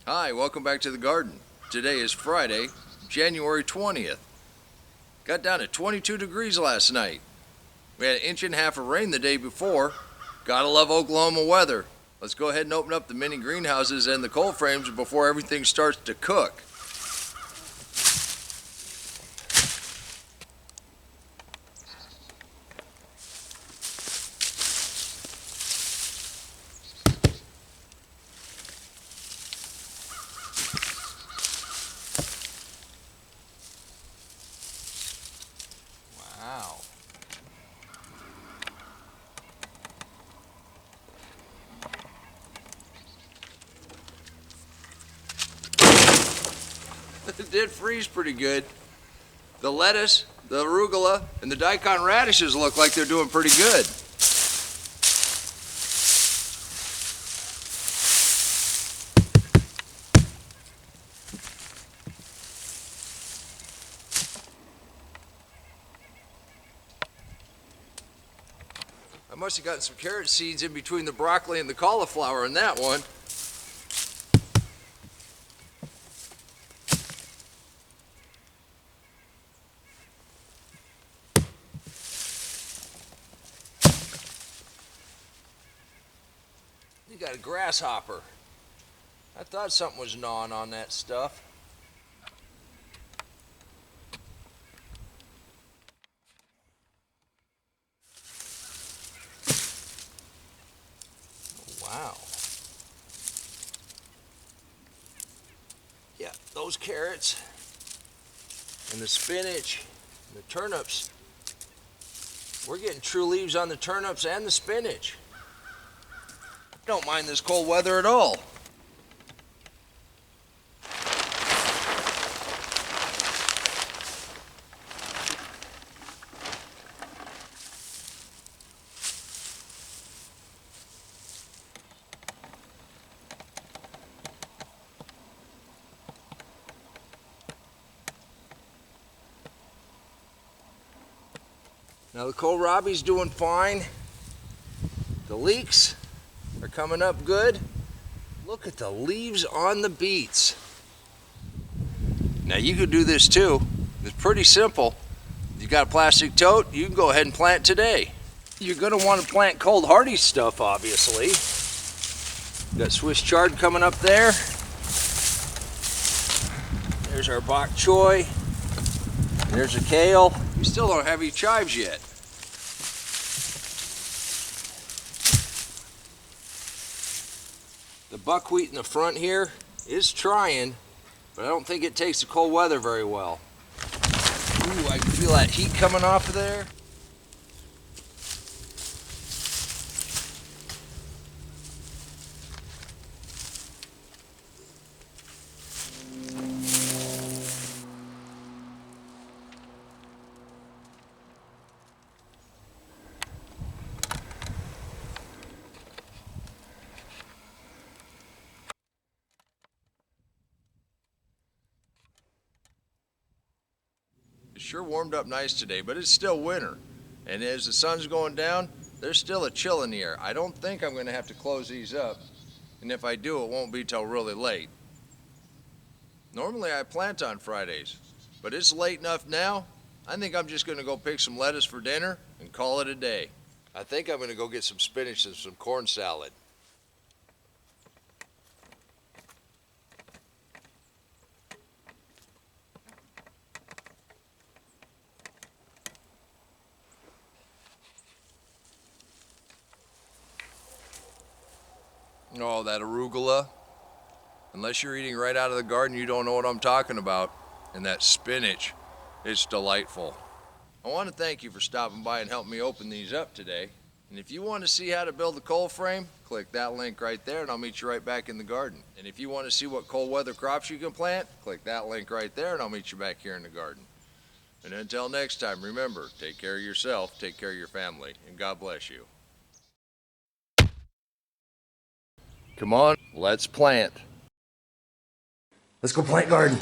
Hi, welcome back to the garden. Today is Friday, January 20th. Got down to 22 degrees last night. We had 1.5 inches of rain the day before. Gotta love Oklahoma weather. Let's go ahead and open up the mini greenhouses and the cold frames before everything starts to cook. Wow. It did freeze pretty good. The lettuce, the arugula, and the daikon radishes look like they're doing pretty good. I must have gotten some carrot seeds in between the broccoli and the cauliflower in that one. You got a grasshopper. I thought something was gnawing on that stuff. Wow. Yeah, those carrots and the spinach and the turnips. We're getting true leaves on the turnips and the spinach. Don't mind this cold weather at all. Now the kohlrabi's doing fine. The leeks are coming up good. Look at the leaves on the beets. Now you could do this too. It's pretty simple. You got a plastic tote, you can go ahead and plant today. You're gonna want to plant cold hardy stuff, obviously. Got Swiss chard coming up there. There's our bok choy. There's a kale. We still don't have any chives yet. The buckwheat in the front here is trying, but I don't think it takes the cold weather very well. Ooh, I can feel that heat coming off of there. It sure warmed up nice today, but it's still winter. And as the sun's going down, there's still a chill in the air. I don't think I'm going to have to close these up. And if I do, it won't be till really late. Normally I plant on Fridays, but it's late enough now. I think I'm just going to go pick some lettuce for dinner and call it a day. I think I'm going to go get some spinach and some corn salad. Oh, that arugula. Unless you're eating right out of the garden, you don't know what I'm talking about. And that spinach, it's delightful. I want to thank you for stopping by and helping me open these up today. And if you want to see how to build a cold frame, click that link right there and I'll meet you right back in the garden. And if you want to see what cold weather crops you can plant, click that link right there and I'll meet you back here in the garden. And until next time, remember, take care of yourself, take care of your family, and God bless you. Come on, let's plant. Let's go plant garden.